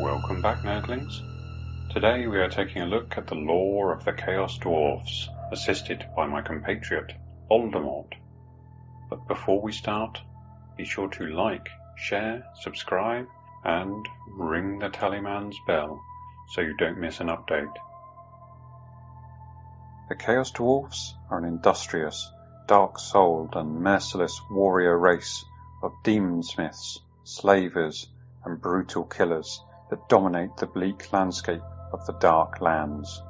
Welcome back, Nerglings. Today we are taking a look at the lore of the Chaos Dwarfs, assisted by my compatriot, Oldhammer. But before we start, be sure to like, share, subscribe, and ring the Tallyman's bell so you don't miss an update. The Chaos Dwarfs are an industrious, dark-souled and merciless warrior race of demonsmiths, slavers, and brutal killers that dominate the bleak landscape of the Dark Lands.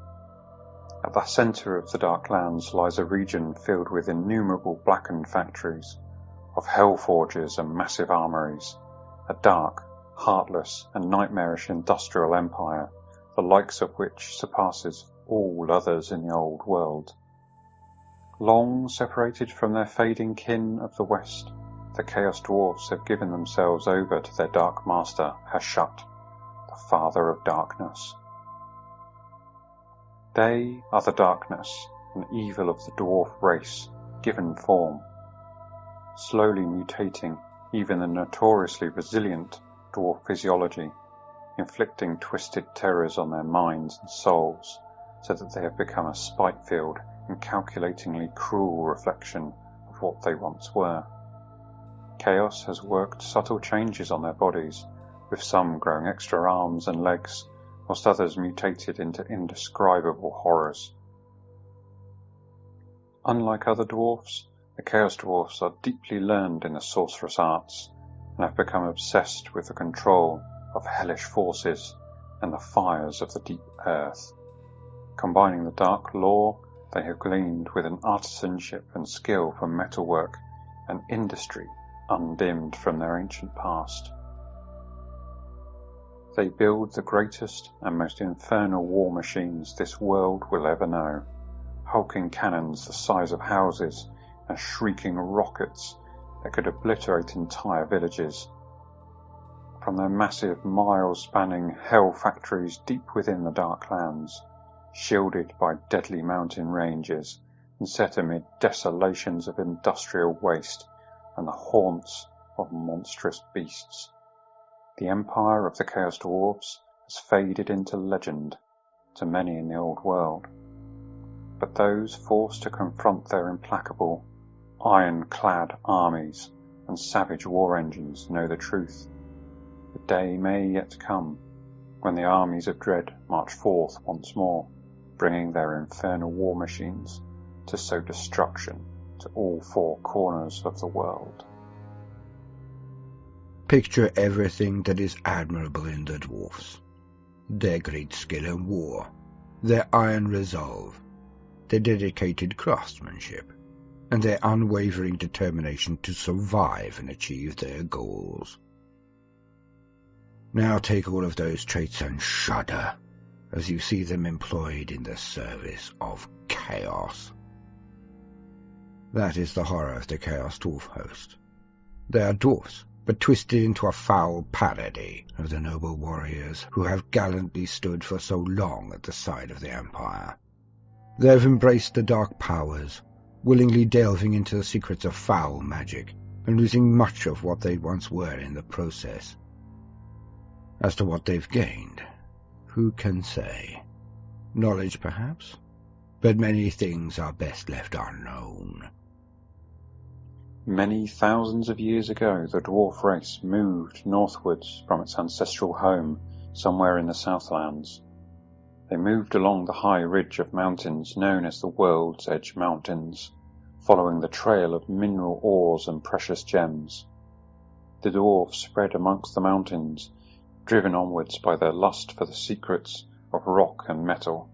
At the centre of the Dark Lands lies a region filled with innumerable blackened factories, of hellforges and massive armories, a dark, heartless and nightmarish industrial empire, the likes of which surpasses all others in the old world. Long separated from their fading kin of the West, the Chaos Dwarfs have given themselves over to their Dark Master, Hashut, the Father of Darkness. They are the darkness and evil of the dwarf race, given form, slowly mutating even the notoriously resilient dwarf physiology, inflicting twisted terrors on their minds and souls, so that they have become a spite-filled and calculatingly cruel reflection of what they once were. Chaos has worked subtle changes on their bodies, with some growing extra arms and legs, whilst others mutated into indescribable horrors. Unlike other dwarfs, the Chaos Dwarfs are deeply learned in the sorcerous arts, and have become obsessed with the control of hellish forces and the fires of the deep earth. Combining the dark lore they have gleaned with an artisanship and skill for metalwork and industry undimmed from their ancient past. They build the greatest and most infernal war machines this world will ever know, hulking cannons the size of houses and shrieking rockets that could obliterate entire villages. From their massive mile-spanning hell factories deep within the Dark Lands, shielded by deadly mountain ranges and set amid desolations of industrial waste and the haunts of monstrous beasts, the empire of the Chaos Dwarfs has faded into legend to many in the old world. But those forced to confront their implacable, iron-clad armies and savage war engines know the truth. The day may yet come when the armies of dread march forth once more, bringing their infernal war machines to sow destruction to all four corners of the world. Picture everything that is admirable in the dwarfs. Their great skill in war, their iron resolve, their dedicated craftsmanship, and their unwavering determination to survive and achieve their goals. Now take all of those traits and shudder as you see them employed in the service of chaos. That is the horror of the Chaos Dwarf host. They are dwarfs, but twisted into a foul parody of the noble warriors who have gallantly stood for so long at the side of the Empire. They have embraced the dark powers, willingly delving into the secrets of foul magic, and losing much of what they once were in the process. As to what they've gained, who can say? Knowledge, perhaps? But many things are best left unknown. Many thousands of years ago, the dwarf race moved northwards from its ancestral home somewhere in the Southlands. They moved along the high ridge of mountains known as the World's Edge Mountains, following the trail of mineral ores and precious gems. The dwarves spread amongst the mountains, driven onwards by their lust for the secrets of rock and metal.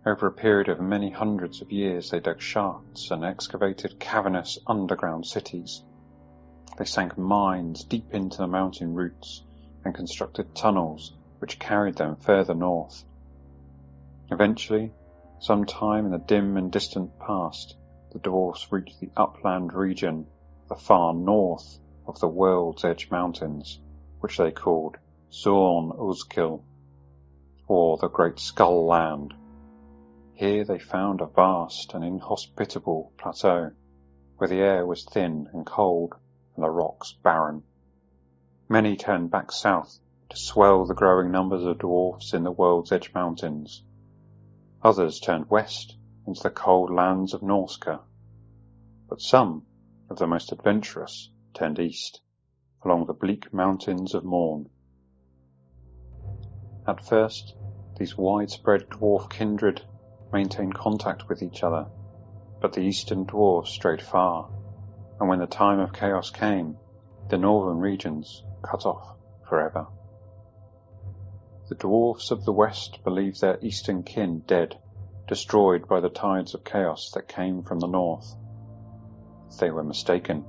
Over a period of many hundreds of years they dug shafts and excavated cavernous underground cities. They sank mines deep into the mountain roots and constructed tunnels which carried them further north. Eventually, sometime in the dim and distant past, the dwarfs reached the upland region, the far north of the World's Edge Mountains, which they called Zorn Uzkil, or the Great Skull Land. Here they found a vast and inhospitable plateau, where the air was thin and cold and the rocks barren. Many turned back south to swell the growing numbers of dwarfs in the World's Edge Mountains. Others turned west into the cold lands of Norska. But some of the most adventurous turned east, along the bleak mountains of Morn. At first, these widespread dwarf kindred maintained contact with each other, but the eastern dwarves strayed far, and when the time of chaos came, the northern regions cut off forever. The dwarfs of the west believed their eastern kin dead, destroyed by the tides of chaos that came from the north. They were mistaken.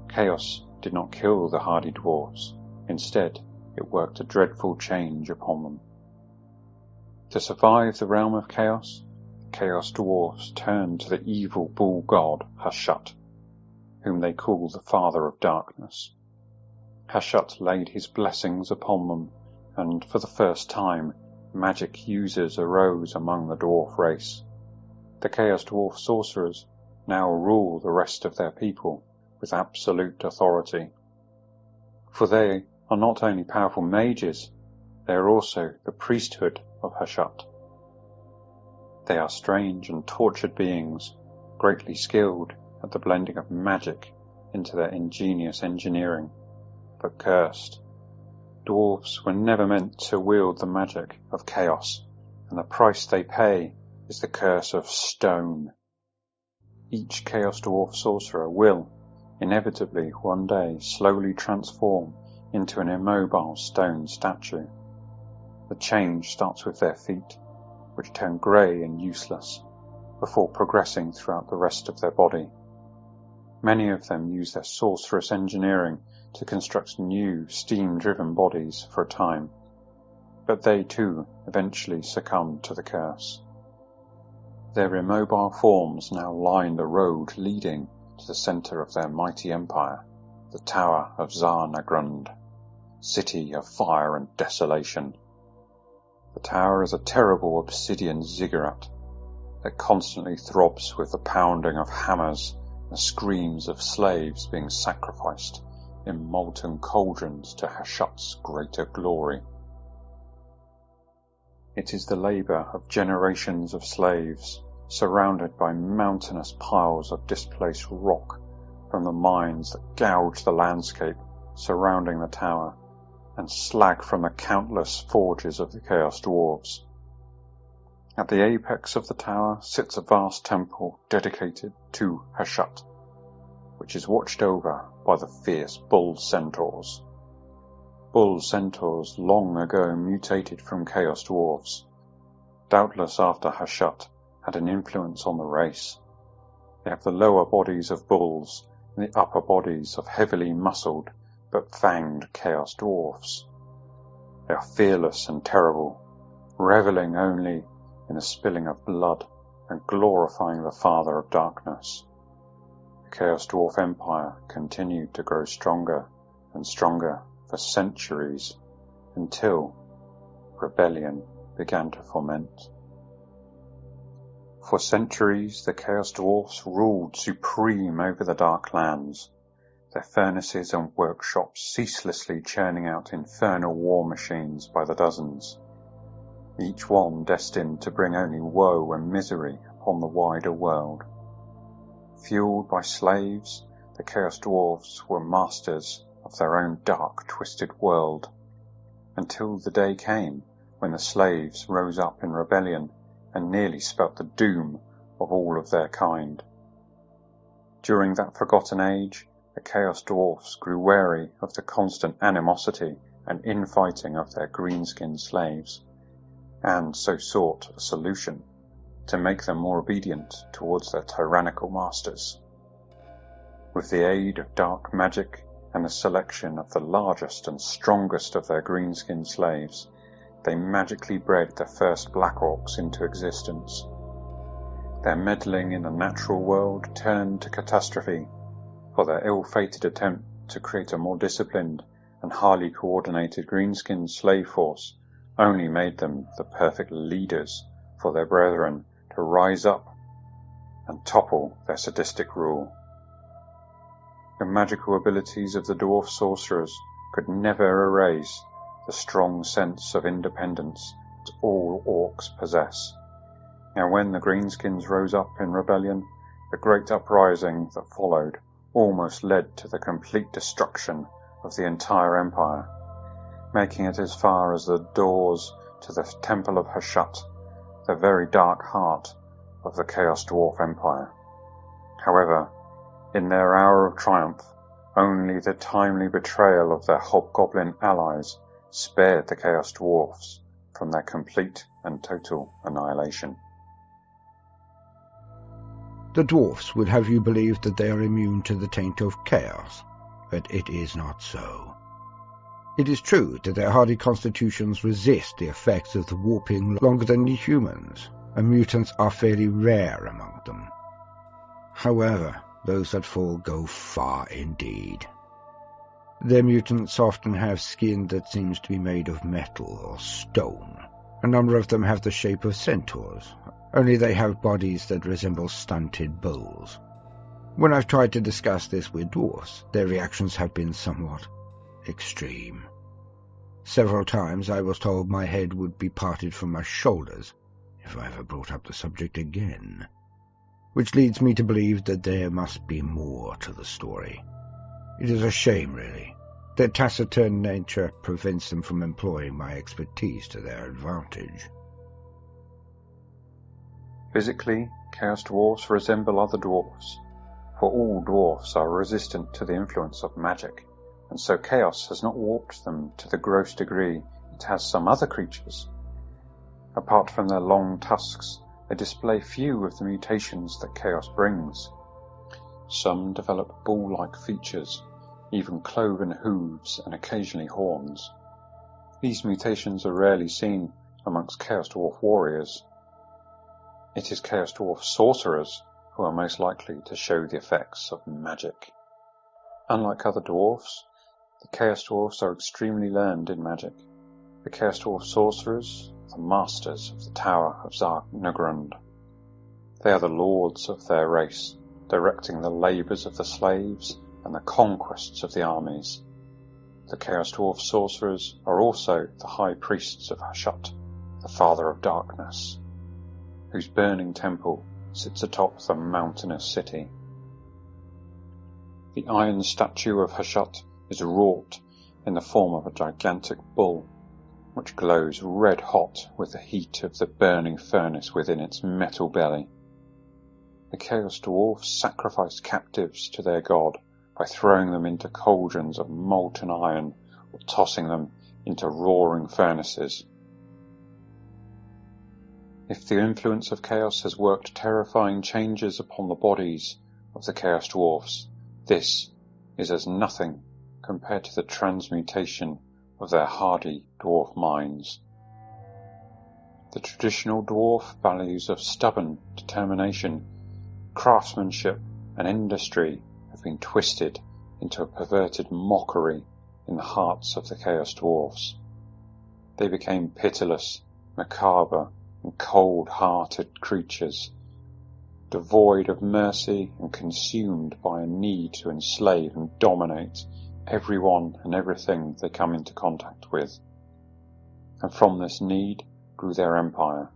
Chaos did not kill the hardy dwarfs. Instead, it worked a dreadful change upon them. To survive the realm of chaos, Chaos Dwarfs turned to the evil bull god Hashut, whom they call the Father of Darkness. Hashut laid his blessings upon them, and for the first time, magic users arose among the dwarf race. The Chaos Dwarf sorcerers now rule the rest of their people with absolute authority. For they are not only powerful mages, they are also the priesthood of Hashut. They are strange and tortured beings, greatly skilled at the blending of magic into their ingenious engineering, but cursed. Dwarves were never meant to wield the magic of chaos, and the price they pay is the curse of stone. Each Chaos Dwarf sorcerer will, inevitably one day, slowly transform into an immobile stone statue. The change starts with their feet, which turn grey and useless, before progressing throughout the rest of their body. Many of them use their sorcerous engineering to construct new, steam-driven bodies for a time, but they too eventually succumb to the curse. Their immobile forms now line the road leading to the centre of their mighty empire, the Tower of Tsar Nagrand, city of fire and desolation. The tower is a terrible obsidian ziggurat that constantly throbs with the pounding of hammers and the screams of slaves being sacrificed in molten cauldrons to Hashut's greater glory. It is the labour of generations of slaves, surrounded by mountainous piles of displaced rock from the mines that gouge the landscape surrounding the tower, and slag from the countless forges of the Chaos Dwarves. At the apex of the tower sits a vast temple dedicated to Hashut, which is watched over by the fierce bull centaurs. Bull centaurs long ago mutated from Chaos Dwarves, doubtless after Hashut had an influence on the race. They have the lower bodies of bulls and the upper bodies of heavily muscled but fanged Chaos Dwarfs. They are fearless and terrible, revelling only in the spilling of blood and glorifying the Father of Darkness. The Chaos Dwarf Empire continued to grow stronger and stronger for centuries until rebellion began to foment. For centuries the Chaos Dwarfs ruled supreme over the Dark Lands, their furnaces and workshops ceaselessly churning out infernal war machines by the dozens, each one destined to bring only woe and misery upon the wider world. Fueled by slaves, the Chaos Dwarfs were masters of their own dark, twisted world, until the day came when the slaves rose up in rebellion and nearly spelt the doom of all of their kind. During that forgotten age, the Chaos Dwarfs grew wary of the constant animosity and infighting of their green-skinned slaves, and so sought a solution to make them more obedient towards their tyrannical masters. With the aid of dark magic and the selection of the largest and strongest of their green-skinned slaves, they magically bred the first Black Orcs into existence. Their meddling in the natural world turned to catastrophe, for their ill-fated attempt to create a more disciplined and highly coordinated green-skinned slave force only made them the perfect leaders for their brethren to rise up and topple their sadistic rule. The magical abilities of the dwarf sorcerers could never erase the strong sense of independence that all orcs possess. Now when the Greenskins rose up in rebellion, the great uprising that followed almost led to the complete destruction of the entire empire, making it as far as the doors to the Temple of Hashut, the very dark heart of the Chaos Dwarf Empire. However, in their hour of triumph, only the timely betrayal of their hobgoblin allies spared the Chaos Dwarfs from their complete and total annihilation. The dwarfs would have you believe that they are immune to the taint of chaos, but it is not so. It is true that their hardy constitutions resist the effects of the warping longer than the humans, and mutants are fairly rare among them. However, those that fall go far indeed. Their mutants often have skin that seems to be made of metal or stone. A number of them have the shape of centaurs, only they have bodies that resemble stunted bulls. When I've tried to discuss this with dwarfs, their reactions have been somewhat extreme. Several times I was told my head would be parted from my shoulders if I ever brought up the subject again, which leads me to believe that there must be more to the story. It is a shame, really. Their taciturn nature prevents them from employing my expertise to their advantage. Physically, Chaos Dwarfs resemble other dwarfs, for all dwarfs are resistant to the influence of magic, and so chaos has not warped them to the gross degree it has some other creatures. Apart from their long tusks, they display few of the mutations that chaos brings. Some develop bull-like features, even cloven hooves and occasionally horns. These mutations are rarely seen amongst Chaos Dwarf warriors. It is Chaos Dwarf sorcerers who are most likely to show the effects of magic. Unlike other dwarfs, the Chaos Dwarfs are extremely learned in magic. The Chaos Dwarf sorcerers are the masters of the Tower of Tsar Nagrand. They are the lords of their race, directing the labours of the slaves and the conquests of the armies. The Chaos Dwarf sorcerers are also the high priests of Hashut, the father of darkness, whose burning temple sits atop the mountainous city. The iron statue of Hashut is wrought in the form of a gigantic bull, which glows red hot with the heat of the burning furnace within its metal belly. The Chaos Dwarfs sacrificed captives to their god by throwing them into cauldrons of molten iron or tossing them into roaring furnaces. If the influence of chaos has worked terrifying changes upon the bodies of the Chaos Dwarfs, this is as nothing compared to the transmutation of their hardy dwarf minds. The traditional dwarf values of stubborn determination, craftsmanship and industry have been twisted into a perverted mockery in the hearts of the Chaos Dwarfs. They became pitiless, macabre and cold-hearted creatures, devoid of mercy and consumed by a need to enslave and dominate everyone and everything they come into contact with. And from this need grew their empire,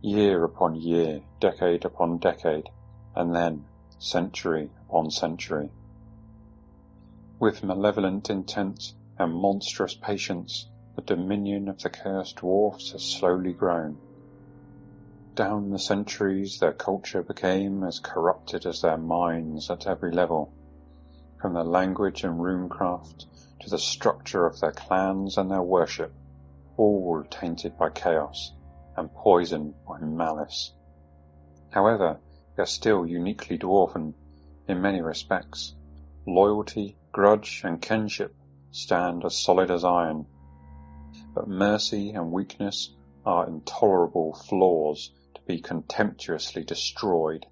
year upon year, decade upon decade, and then century upon century. With malevolent intent and monstrous patience, the dominion of the Chaos Dwarfs has slowly grown. Down the centuries, their culture became as corrupted as their minds at every level, from their language and runecraft to the structure of their clans and their worship, all tainted by chaos and poisoned by malice. However, they are still uniquely dwarven in many respects. Loyalty, grudge and kinship stand as solid as iron, but mercy and weakness are intolerable flaws to be contemptuously destroyed.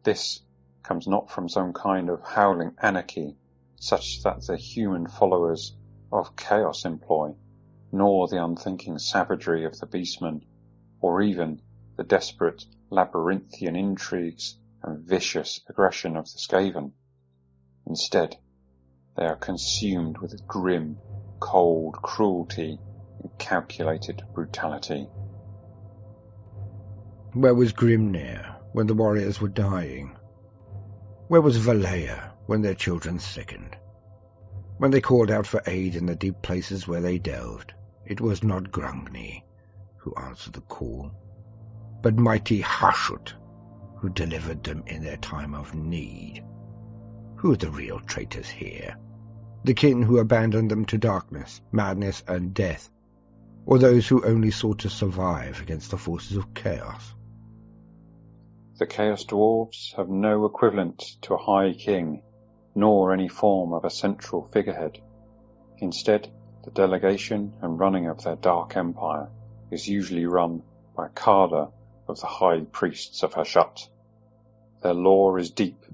This comes not from some kind of howling anarchy such that the human followers of chaos employ, nor the unthinking savagery of the beastmen, or even the desperate labyrinthian intrigues and vicious aggression of the Skaven. Instead, they are consumed with a grim, cold cruelty and calculated brutality. Where was Grimnir when the warriors were dying? Where was Valea when their children sickened? When they called out for aid in the deep places where they delved, it was not Grungni who answered the call, but mighty Hashut, who delivered them in their time of need. Who are the real traitors here? The kin who abandoned them to darkness, madness, and death, or those who only sought to survive against the forces of chaos? The Chaos Dwarfs have no equivalent to a High King, nor any form of a central figurehead. Instead, the delegation and running of their dark empire is usually run by a cadre of the High Priests of Hashut. Their lore is deep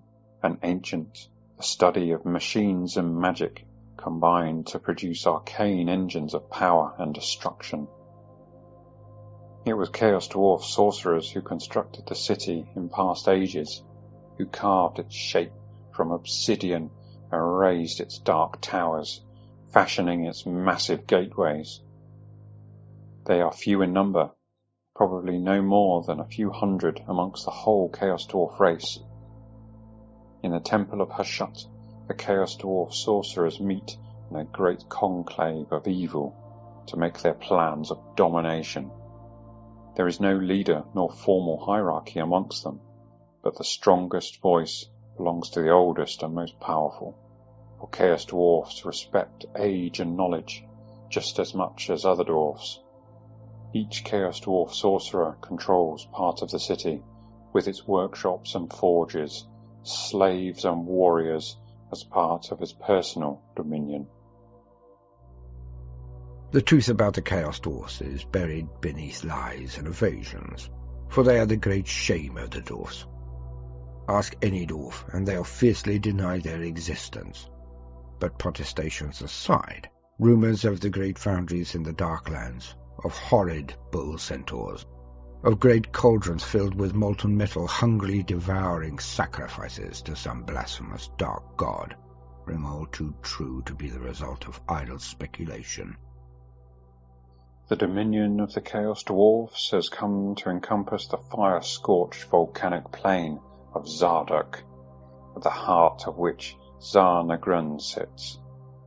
and ancient, the study of machines and magic combined to produce arcane engines of power and destruction. It was Chaos Dwarf sorcerers who constructed the city in past ages, who carved its shape from obsidian and raised its dark towers, fashioning its massive gateways. They are few in number, probably no more than a few hundred amongst the whole Chaos Dwarf race. In the Temple of Hashut, the Chaos Dwarf sorcerers meet in a great conclave of evil to make their plans of domination. There is no leader nor formal hierarchy amongst them, but the strongest voice belongs to the oldest and most powerful, for Chaos Dwarfs respect age and knowledge just as much as other dwarfs. Each Chaos Dwarf sorcerer controls part of the city, with its workshops and forges, slaves and warriors as part of his personal dominion. The truth about the Chaos Dwarfs is buried beneath lies and evasions, for they are the great shame of the dwarfs. Ask any dwarf, and they'll fiercely deny their existence. But protestations aside, rumours of the great foundries in the Darklands, of horrid bull centaurs, of great cauldrons filled with molten metal hungrily devouring sacrifices to some blasphemous dark god, ring all too true to be the result of idle speculation. The dominion of the Chaos Dwarfs has come to encompass the fire-scorched volcanic plain of Zarduk, at the heart of which Tsar Nagrand sits,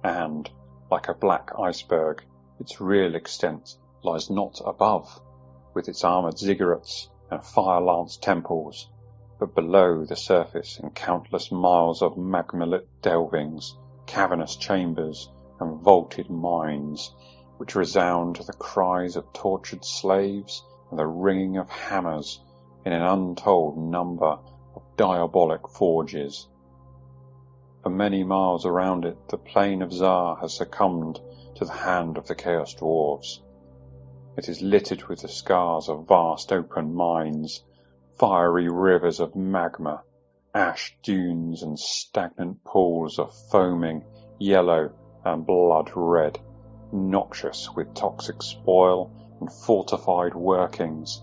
and, like a black iceberg, its real extent lies not above, with its armoured ziggurats and fire-lance temples, but below the surface in countless miles of magma-lit delvings, cavernous chambers, and vaulted mines, which resound to the cries of tortured slaves and the ringing of hammers in an untold number of diabolic forges. For many miles around it, the plain of Tsar has succumbed to the hand of the Chaos Dwarves. It is littered with the scars of vast open mines, fiery rivers of magma, ash dunes and stagnant pools of foaming yellow and blood red, noxious with toxic spoil and fortified workings.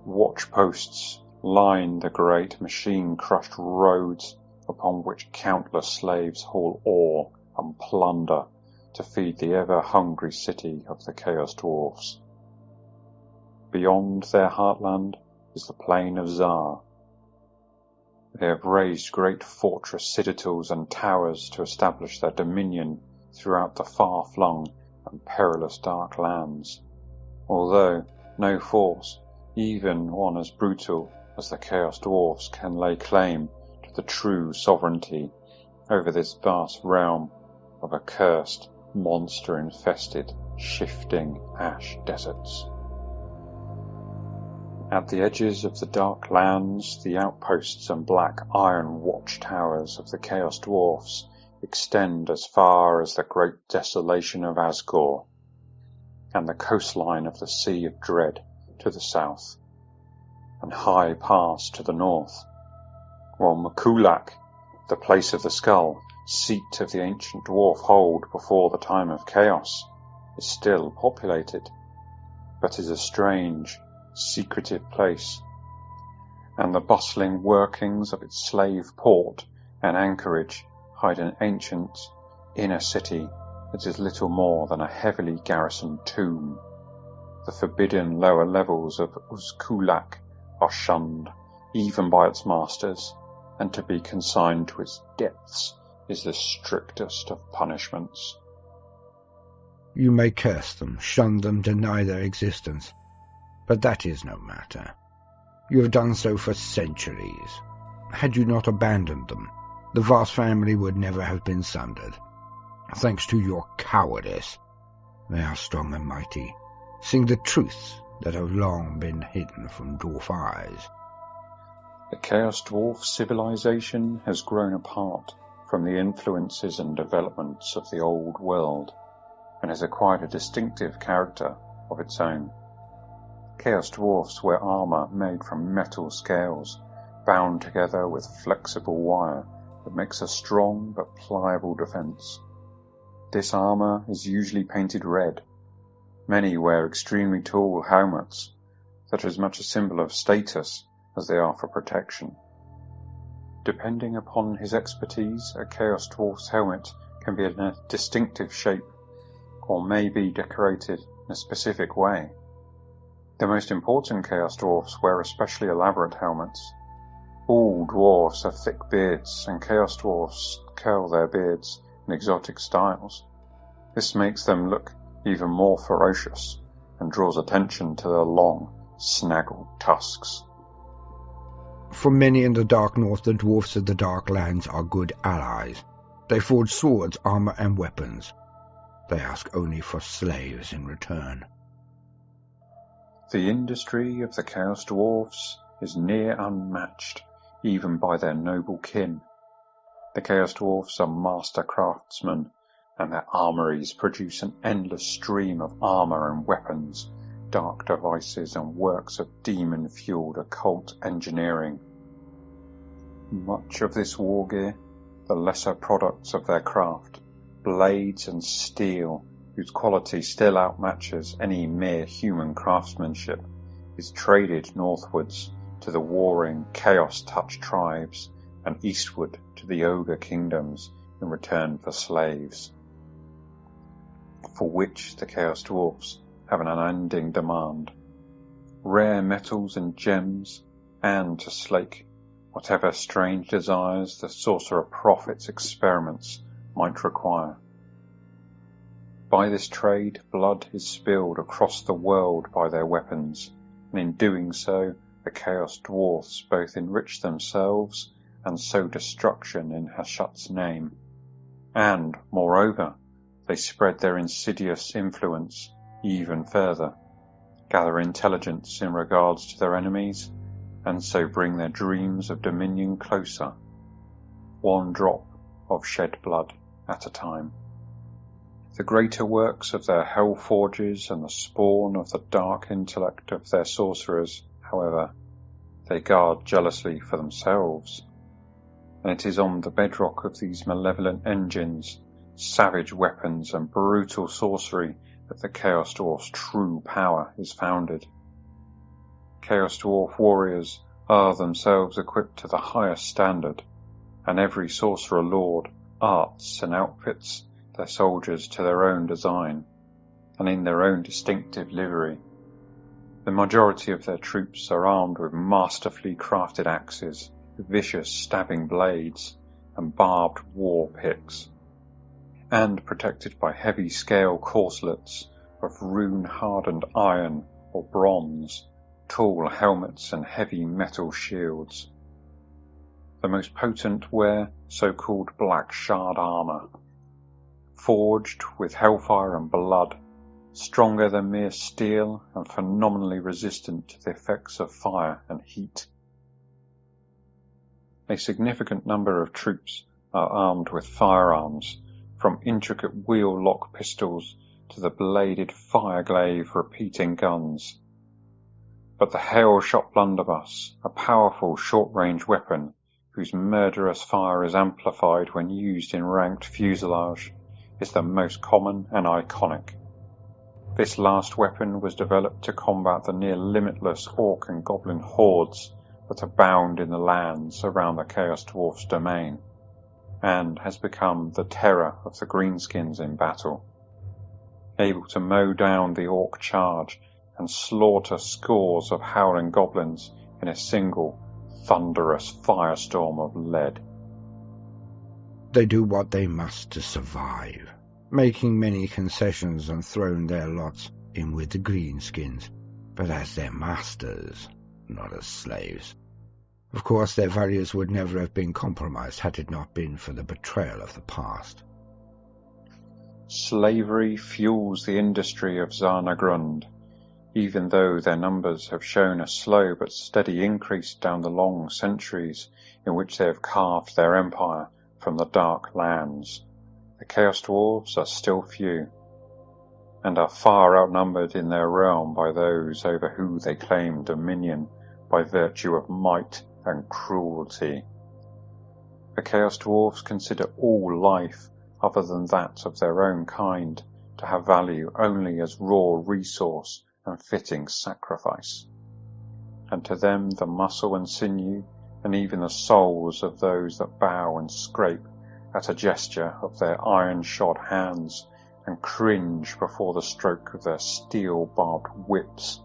Watchposts line the great machine-crushed roads upon which countless slaves haul ore and plunder to feed the ever-hungry city of the Chaos Dwarfs. Beyond their heartland is the plain of Tsar. They have raised great fortress citadels and towers to establish their dominion throughout the far-flung and perilous dark lands, although no force, even one as brutal as the Chaos Dwarfs, can lay claim to the true sovereignty over this vast realm of accursed, monster-infested, shifting ash deserts. At the edges of the dark lands, the outposts and black iron watchtowers of the Chaos Dwarfs extend as far as the great desolation of Asgore, and the coastline of the Sea of Dread to the south, and High Pass to the north, while Makulak, the place of the skull, seat of the ancient dwarf hold before the time of chaos, is still populated, but is a strange, secretive place, and the bustling workings of its slave port and anchorage hide an ancient inner city it is little more than a heavily garrisoned tomb. The forbidden lower levels of Uzkulak are shunned, even by its masters, and to be consigned to its depths is the strictest of punishments. You may curse them, shun them, deny their existence, but that is no matter. You have done so for centuries. Had you not abandoned them, the vast family would never have been sundered. Thanks to your cowardice, they are strong and mighty, seeing the truths that have long been hidden from dwarf eyes. The Chaos Dwarf civilization has grown apart from the influences and developments of the old world, and has acquired a distinctive character of its own. Chaos Dwarfs wear armour made from metal scales, bound together with flexible wire that makes a strong but pliable defence. This armour is usually painted red. Many wear extremely tall helmets that are as much a symbol of status as they are for protection. Depending upon his expertise, a Chaos Dwarf's helmet can be in a distinctive shape, or may be decorated in a specific way. The most important Chaos Dwarfs wear especially elaborate helmets. All dwarfs have thick beards, and Chaos Dwarfs curl their beards in exotic styles. This makes them look even more ferocious, and draws attention to their long, snaggled tusks. For many in the Dark North, the dwarfs of the Dark Lands are good allies. They forge swords, armour, and weapons. They ask only for slaves in return. The industry of the Chaos Dwarfs is near unmatched, even by their noble kin. The Chaos Dwarfs are master craftsmen, and their armories produce an endless stream of armour and weapons, dark devices and works of demon-fueled occult engineering. Much of this war gear, the lesser products of their craft, blades and steel, whose quality still outmatches any mere human craftsmanship, is traded northwards to the warring, chaos-touched tribes, and eastward to the ogre kingdoms in return for slaves, for which the Chaos Dwarfs have an unending demand. Rare metals and gems, and to slake whatever strange desires the sorcerer prophet's experiments might require. By this trade, blood is spilled across the world by their weapons, and in doing so, the Chaos Dwarfs both enrich themselves and sow destruction in Hashat's name. And, moreover, they spread their insidious influence even further, gather intelligence in regards to their enemies, and so bring their dreams of dominion closer, one drop of shed blood at a time. The greater works of their hell forges and the spawn of the dark intellect of their sorcerers, however, they guard jealously for themselves, and it is on the bedrock of these malevolent engines, savage weapons and brutal sorcery that the Chaos Dwarf's true power is founded. Chaos Dwarf warriors are themselves equipped to the highest standard, and every sorcerer lord arts and outfits their soldiers to their own design, and in their own distinctive livery. The majority of their troops are armed with masterfully crafted axes, vicious stabbing blades, and barbed war picks, and protected by heavy scale corselets of rune-hardened iron or bronze, tall helmets and heavy metal shields. The most potent wear so-called black shard armour, forged with hellfire and blood, stronger than mere steel and phenomenally resistant to the effects of fire and heat. A significant number of troops are armed with firearms, from intricate wheel-lock pistols to the bladed fire-glaive repeating guns. But the hail-shot blunderbuss, a powerful short-range weapon whose murderous fire is amplified when used in ranked fuselage, is the most common and iconic. This last weapon was developed to combat the near-limitless orc and goblin hordes that abound in the lands around the Chaos Dwarf's domain. and has become the terror of the greenskins in battle, able to mow down the orc charge and slaughter scores of howling goblins in a single thunderous firestorm of lead. They do what they must to survive, making many concessions and throwing their lots in with the greenskins, but as their masters, not as slaves. Of course, their values would never have been compromised had it not been for the betrayal of the past. Slavery fuels the industry of Tsar Nagrand, even though their numbers have shown a slow but steady increase down the long centuries in which they have carved their empire from the dark lands. The Chaos Dwarfs are still few, and are far outnumbered in their realm by those over whom they claim dominion by virtue of might and cruelty. The Chaos Dwarfs consider all life other than that of their own kind to have value only as raw resource and fitting sacrifice, and to them the muscle and sinew, and even the souls of those that bow and scrape at a gesture of their iron-shod hands and cringe before the stroke of their steel-barbed whips,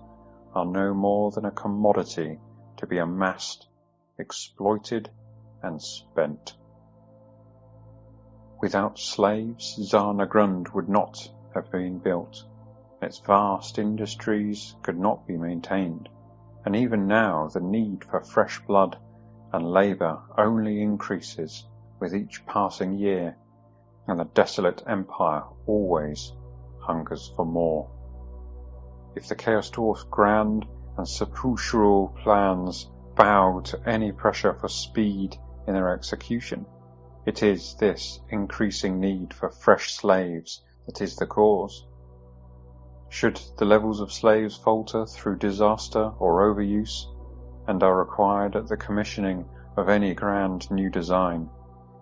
are no more than a commodity to be amassed, exploited, and spent. Without slaves, Tsar Nagrand would not have been built. Its vast industries could not be maintained, and even now the need for fresh blood and labour only increases with each passing year, and the desolate empire always hungers for more. If the Chaos Dwarf's grand and sepulchral plans bow to any pressure for speed in their execution, it is this increasing need for fresh slaves that is the cause. Should the levels of slaves falter through disaster or overuse, and are required at the commissioning of any grand new design,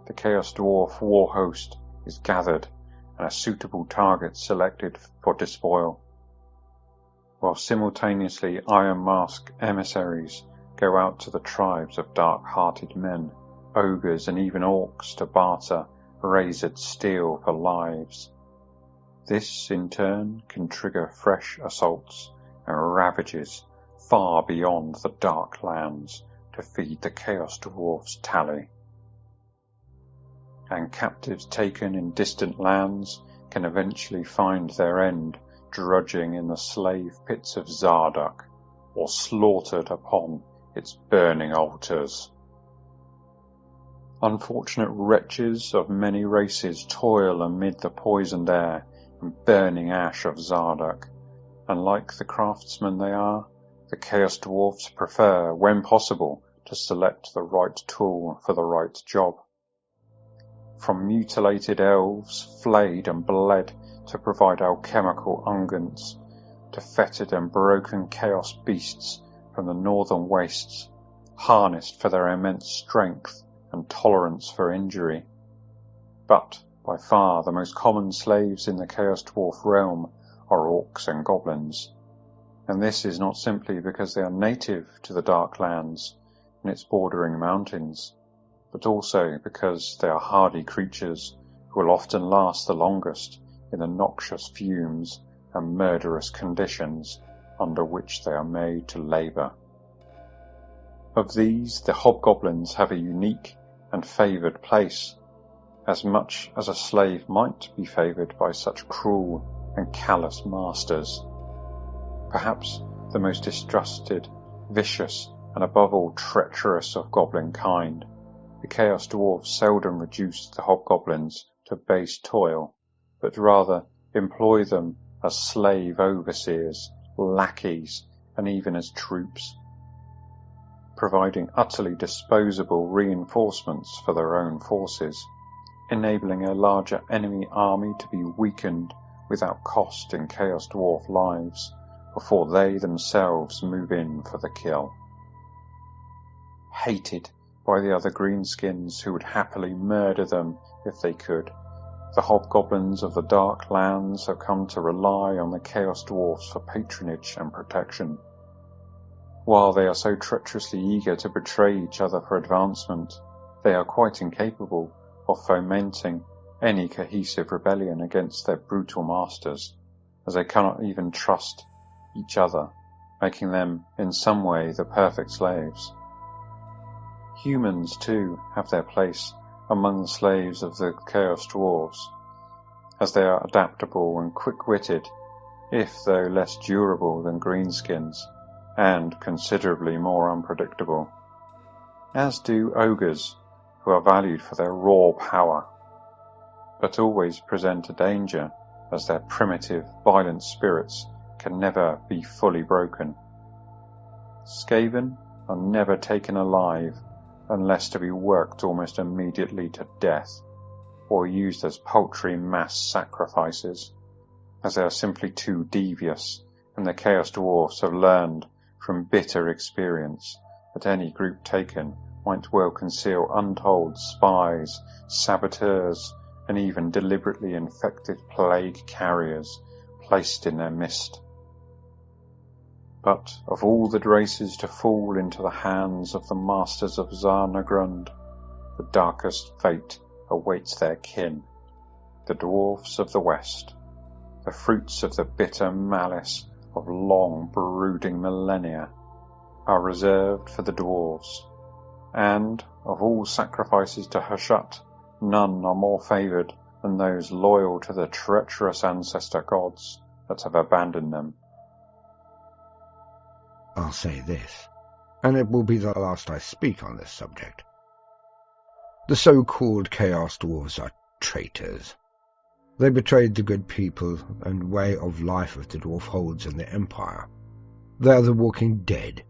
the Chaos Dwarf war host is gathered and a suitable target selected for despoil, while simultaneously Iron Mask emissaries go out to the tribes of dark-hearted men, ogres and even orcs to barter razored steel for lives. This, in turn, can trigger fresh assaults and ravages far beyond the Dark Lands to feed the Chaos Dwarf's tally. And captives taken in distant lands can eventually find their end drudging in the slave pits of Zarduk, or slaughtered upon its burning altars. Unfortunate wretches of many races toil amid the poisoned air and burning ash of Zarduk, and like the craftsmen they are, the Chaos Dwarfs prefer, when possible, to select the right tool for the right job. From mutilated elves, flayed and bled to provide alchemical unguents, to fettered and broken chaos beasts from the northern wastes, harnessed for their immense strength and tolerance for injury. But by far the most common slaves in the Chaos Dwarf realm are orcs and goblins, and this is not simply because they are native to the Dark Lands and its bordering mountains, but also because they are hardy creatures who will often last the longest in the noxious fumes and murderous conditions under which they are made to labour. Of these, the hobgoblins have a unique and favoured place, as much as a slave might be favoured by such cruel and callous masters. Perhaps the most distrusted, vicious, and above all treacherous of goblin kind, the Chaos Dwarfs seldom reduce the hobgoblins to base toil, but rather employ them as slave overseers, lackeys, and even as troops, providing utterly disposable reinforcements for their own forces, enabling a larger enemy army to be weakened without cost in Chaos Dwarf lives before they themselves move in for the kill. Hated by the other greenskins who would happily murder them if they could, the hobgoblins of the Dark Lands have come to rely on the Chaos Dwarfs for patronage and protection. While they are so treacherously eager to betray each other for advancement, they are quite incapable or fomenting any cohesive rebellion against their brutal masters, as they cannot even trust each other, making them in some way the perfect slaves. Humans, too, have their place among the slaves of the Chaos Dwarves, as they are adaptable and quick-witted, if though less durable than greenskins, and considerably more unpredictable, as do ogres, who are valued for their raw power, but always present a danger, as their primitive, violent spirits can never be fully broken. Skaven are never taken alive unless to be worked almost immediately to death, or used as paltry mass sacrifices, as they are simply too devious, and the Chaos Dwarfs have learned from bitter experience that any group taken might well conceal untold spies, saboteurs, and even deliberately infected plague carriers placed in their midst. But of all the races to fall into the hands of the masters of Tsar Nagrand, the darkest fate awaits their kin, the Dwarfs of the West, the fruits of the bitter malice of long brooding millennia, are reserved for the Dwarves, and of all sacrifices to Hashut, none are more favoured than those loyal to the treacherous ancestor gods that have abandoned them. I'll say this, and it will be the last I speak on this subject. The so-called Chaos Dwarves are traitors. They betrayed the good people and way of life of the dwarf holds in the Empire. They are the walking dead,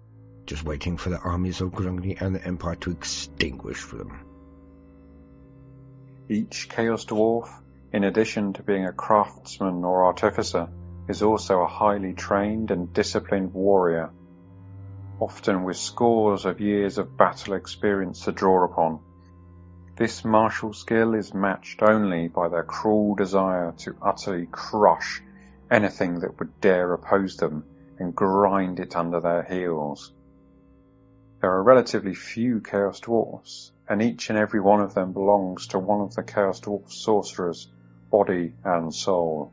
just waiting for the armies of Grungni and the Empire to extinguish them. Each Chaos Dwarf, in addition to being a craftsman or artificer, is also a highly trained and disciplined warrior, often with scores of years of battle experience to draw upon. This martial skill is matched only by their cruel desire to utterly crush anything that would dare oppose them and grind it under their heels. There are relatively few Chaos Dwarfs, and each and every one of them belongs to one of the Chaos Dwarf sorcerers, body and soul.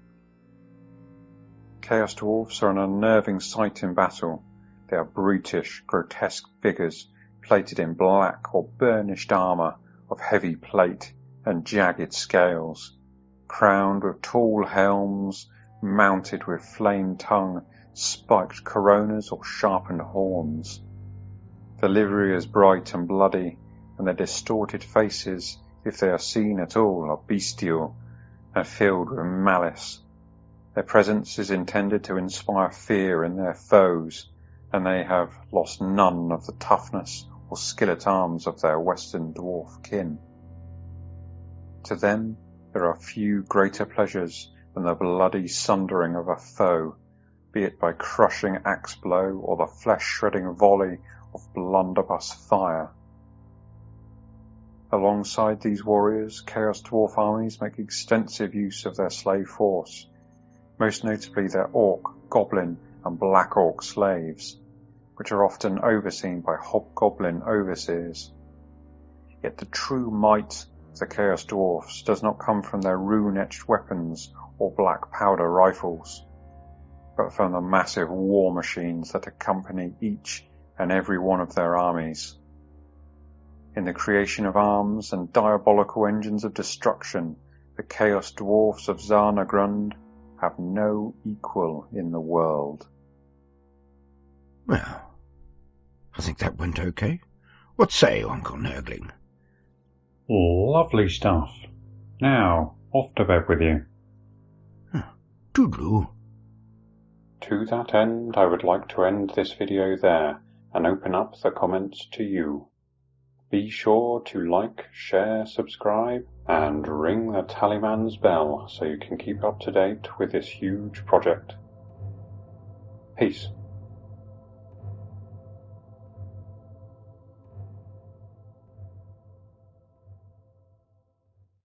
Chaos Dwarfs are an unnerving sight in battle. They are brutish, grotesque figures, plated in black or burnished armour of heavy plate and jagged scales, crowned with tall helms, mounted with flame-tongue, spiked coronas or sharpened horns. The livery is bright and bloody, and their distorted faces, if they are seen at all, are bestial and filled with malice. Their presence is intended to inspire fear in their foes, and they have lost none of the toughness or skill at arms of their Western dwarf kin. To them there are few greater pleasures than the bloody sundering of a foe, be it by crushing axe blow or the flesh-shredding volley of blunderbuss fire. Alongside these warriors, Chaos Dwarf armies make extensive use of their slave force, most notably their orc, goblin and black orc slaves, which are often overseen by hobgoblin overseers. Yet the true might of the Chaos Dwarfs does not come from their rune-etched weapons or black powder rifles, but from the massive war machines that accompany each and every one of their armies. In the creation of arms and diabolical engines of destruction, the Chaos Dwarfs of Tsar Nagrand have no equal in the world. Well, I think that went okay. What say you, Uncle Nergling? Lovely stuff. Now, off to bed with you. Toodaloo. To that end, I would like to end this video there and open up the comments to you. Be sure to like, share, subscribe, and ring the Tallyman's bell so you can keep up to date with this huge project. Peace.